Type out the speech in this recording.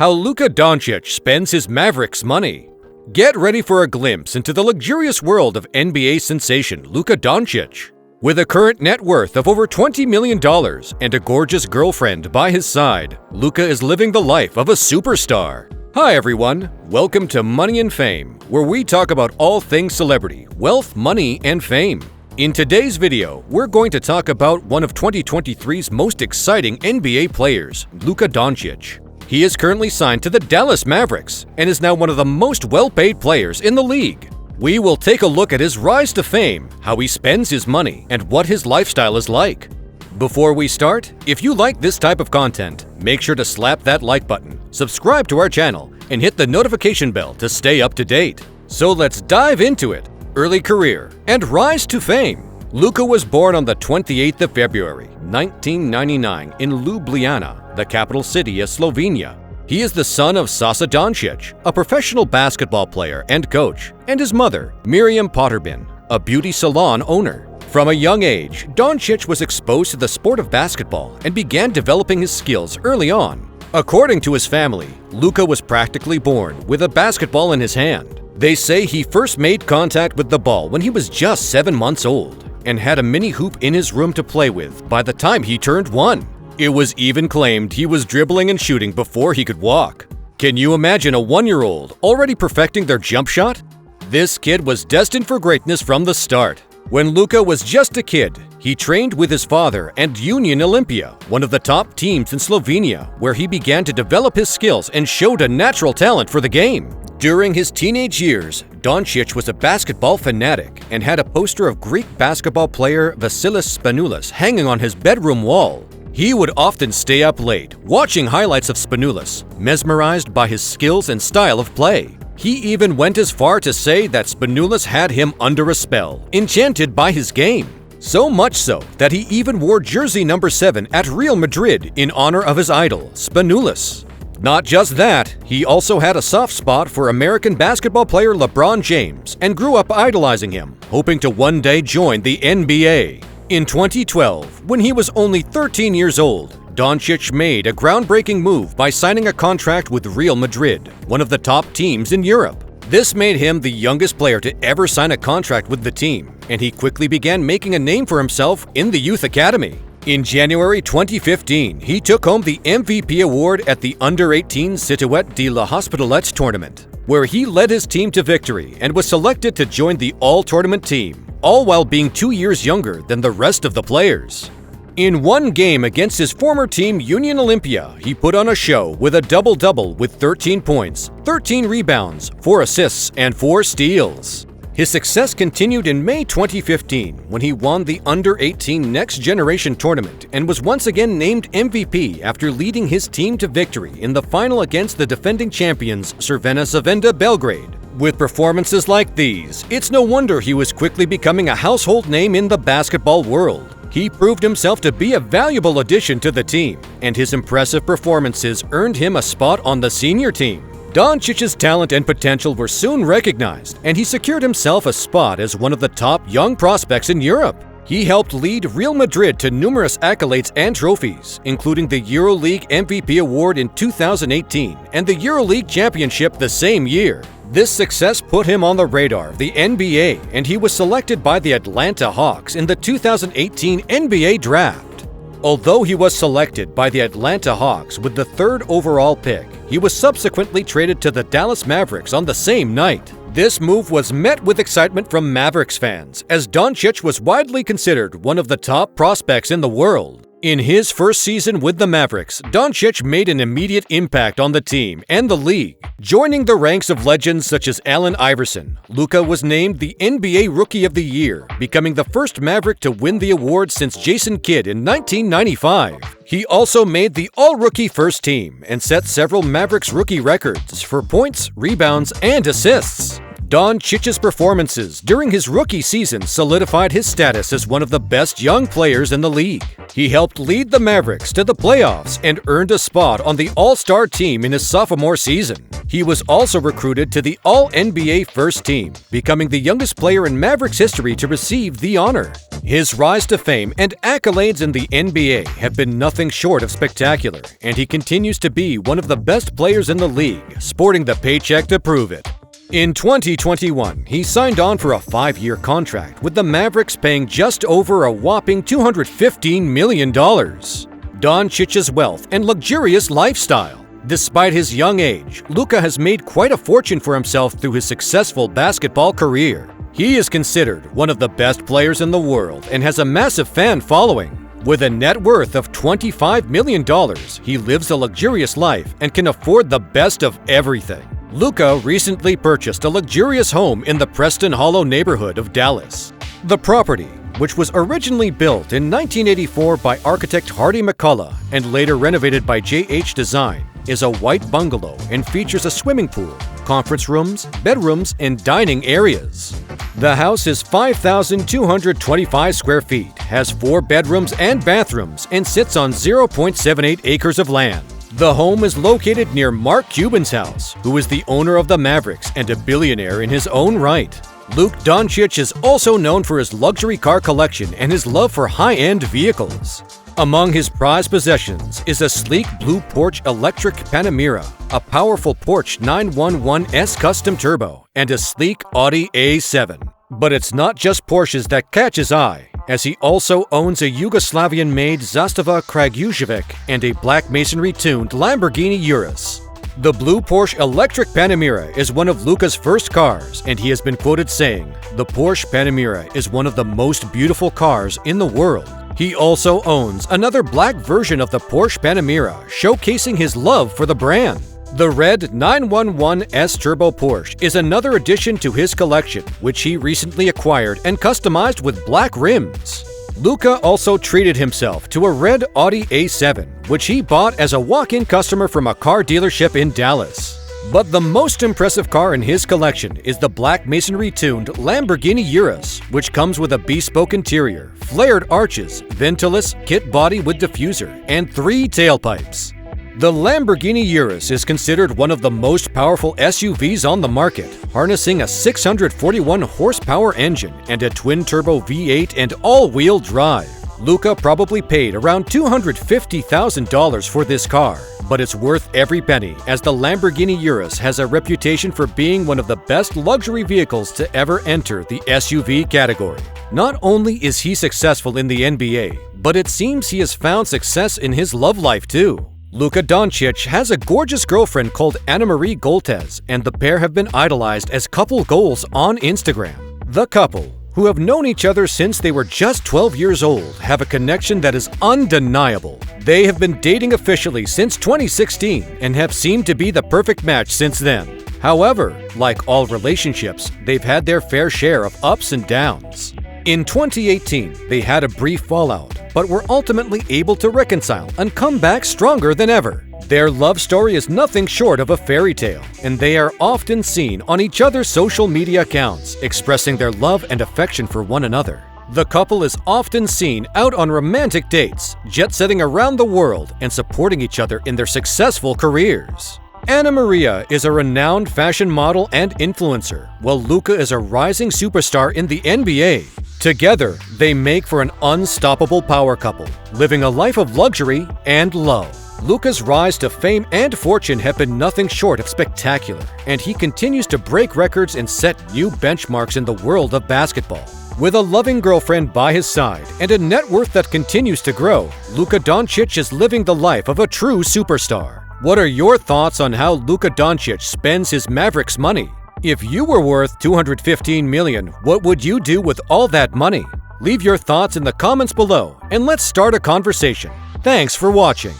How Luka Doncic spends his Mavericks money. Get ready for a glimpse into the luxurious world of NBA sensation Luka Doncic. With a current net worth of over $20 million and a gorgeous girlfriend by his side, Luka is living the life of a superstar. Hi everyone, welcome to Money and Fame, where we talk about all things celebrity, wealth, money, and fame. In today's video, we're going to talk about one of 2023's most exciting NBA players, Luka Doncic. He is currently signed to the Dallas Mavericks and is now one of the most well-paid players in the league. We will take a look at his rise to fame, how he spends his money, and what his lifestyle is like. Before we start, if you like this type of content, make sure to slap that like button, subscribe to our channel, and hit the notification bell to stay up to date. So let's dive into it. Early career and rise to fame. Luka was born on the 28th of February, 1999 in Ljubljana, the capital city of Slovenia. He is the son of Sasa Doncic, a professional basketball player and coach, and his mother, Miriam Potterbin, a beauty salon owner. From a young age, Doncic was exposed to the sport of basketball and began developing his skills early on. According to his family, Luka was practically born with a basketball in his hand. They say he first made contact with the ball when he was just 7 months old and had a mini hoop in his room to play with by the time he turned 1. It was even claimed he was dribbling and shooting before he could walk. Can you imagine a 1-year-old already perfecting their jump shot? This kid was destined for greatness from the start. When Luka was just a kid, he trained with his father and Union Olimpija, one of the top teams in Slovenia, where he began to develop his skills and showed a natural talent for the game. During his teenage years, Doncic was a basketball fanatic and had a poster of Greek basketball player Vasilis Spanoulis hanging on his bedroom wall. He would often stay up late, watching highlights of Spanoulis, mesmerized by his skills and style of play. He even went as far to say that Spanoulis had him under a spell, enchanted by his game. So much so that he even wore jersey number 7 at Real Madrid in honor of his idol, Spanoulis. Not just that, he also had a soft spot for American basketball player LeBron James and grew up idolizing him, hoping to one day join the NBA. In 2012, when he was only 13 years old, Doncic made a groundbreaking move by signing a contract with Real Madrid, one of the top teams in Europe. This made him the youngest player to ever sign a contract with the team, and he quickly began making a name for himself in the youth academy. In January 2015, he took home the MVP award at the Under-18 Situat de la Hospitalet tournament, where he led his team to victory and was selected to join the all-tournament team, all while being 2 years younger than the rest of the players. In one game against his former team Union Olimpija, he put on a show with a double-double with 13 points, 13 rebounds, 4 assists, and 4 steals. His success continued in May 2015 when he won the Under-18 Next Generation tournament and was once again named MVP after leading his team to victory in the final against the defending champions Crvena Zvezda Belgrade. With performances like these, it's no wonder he was quickly becoming a household name in the basketball world. He proved himself to be a valuable addition to the team, and his impressive performances earned him a spot on the senior team. Doncic's talent and potential were soon recognized, and he secured himself a spot as one of the top young prospects in Europe. He helped lead Real Madrid to numerous accolades and trophies, including the EuroLeague MVP award in 2018 and the EuroLeague championship the same year. This success put him on the radar of the NBA, and he was selected by the Atlanta Hawks in the 2018 NBA Draft. Although he was selected by the Atlanta Hawks with the 3rd overall pick, he was subsequently traded to the Dallas Mavericks on the same night. This move was met with excitement from Mavericks fans, as Doncic was widely considered one of the top prospects in the world. In his first season with the Mavericks, Doncic made an immediate impact on the team and the league. Joining the ranks of legends such as Allen Iverson, Luka was named the NBA Rookie of the Year, becoming the first Maverick to win the award since Jason Kidd in 1995. He also made the All-Rookie First Team and set several Mavericks rookie records for points, rebounds, and assists. Doncic's performances during his rookie season solidified his status as one of the best young players in the league. He helped lead the Mavericks to the playoffs and earned a spot on the All-Star team in his sophomore season. He was also recruited to the All-NBA First Team, becoming the youngest player in Mavericks history to receive the honor. His rise to fame and accolades in the NBA have been nothing short of spectacular, and he continues to be one of the best players in the league, sporting the paycheck to prove it. In 2021, he signed on for a 5-year contract, with the Mavericks paying just over a whopping $215 million. Doncic's wealth and luxurious lifestyle. Despite his young age, Luka has made quite a fortune for himself through his successful basketball career. He is considered one of the best players in the world and has a massive fan following. With a net worth of $25 million, he lives a luxurious life and can afford the best of everything. Luka recently purchased a luxurious home in the Preston Hollow neighborhood of Dallas. The property, which was originally built in 1984 by architect Hardy McCullough and later renovated by JH Design, is a white bungalow and features a swimming pool, conference rooms, bedrooms, and dining areas. The house is 5,225 square feet, has 4 bedrooms and bathrooms, and sits on 0.78 acres of land. The home is located near Mark Cuban's house, who is the owner of the Mavericks and a billionaire in his own right. Luka Doncic is also known for his luxury car collection and his love for high-end vehicles. Among his prized possessions is a sleek blue Porsche electric Panamera, a powerful Porsche 911S custom turbo, and a sleek Audi A7. But it's not just Porsches that catch his eye, as he also owns a Yugoslavian-made Zastava Kragujevic and a black masonry-tuned Lamborghini Urus. The blue Porsche electric Panamera is one of Luka's first cars, and he has been quoted saying, "The Porsche Panamera is one of the most beautiful cars in the world." He also owns another black version of the Porsche Panamera, showcasing his love for the brand. The red 911S Turbo Porsche is another addition to his collection, which he recently acquired and customized with black rims. Luka also treated himself to a red Audi A7, which he bought as a walk-in customer from a car dealership in Dallas. But the most impressive car in his collection is the black masonry-tuned Lamborghini Urus, which comes with a bespoke interior, flared arches, ventilus, kit body with diffuser, and 3 tailpipes. The Lamborghini Urus is considered one of the most powerful SUVs on the market, harnessing a 641 horsepower engine and a twin-turbo V8 and all-wheel drive. Luka probably paid around $250,000 for this car, but it's worth every penny, as the Lamborghini Urus has a reputation for being one of the best luxury vehicles to ever enter the SUV category. Not only is he successful in the NBA, but it seems he has found success in his love life too. Luka Doncic has a gorgeous girlfriend called Anna Marie Goltez, and the pair have been idolized as couple goals on Instagram. The couple, who have known each other since they were just 12 years old, have a connection that is undeniable. They have been dating officially since 2016 and have seemed to be the perfect match since then. However, like all relationships, they've had their fair share of ups and downs. In 2018, they had a brief fallout, but were ultimately able to reconcile and come back stronger than ever. Their love story is nothing short of a fairy tale, and they are often seen on each other's social media accounts, expressing their love and affection for one another. The couple is often seen out on romantic dates, jet-setting around the world, and supporting each other in their successful careers. Anna Maria is a renowned fashion model and influencer, while Luka is a rising superstar in the NBA. Together, they make for an unstoppable power couple, living a life of luxury and love. Luka's rise to fame and fortune have been nothing short of spectacular, and he continues to break records and set new benchmarks in the world of basketball. With a loving girlfriend by his side and a net worth that continues to grow, Luka Doncic is living the life of a true superstar. What are your thoughts on how Luka Doncic spends his Mavericks money? If you were worth $215 million, what would you do with all that money? Leave your thoughts in the comments below and let's start a conversation. Thanks for watching.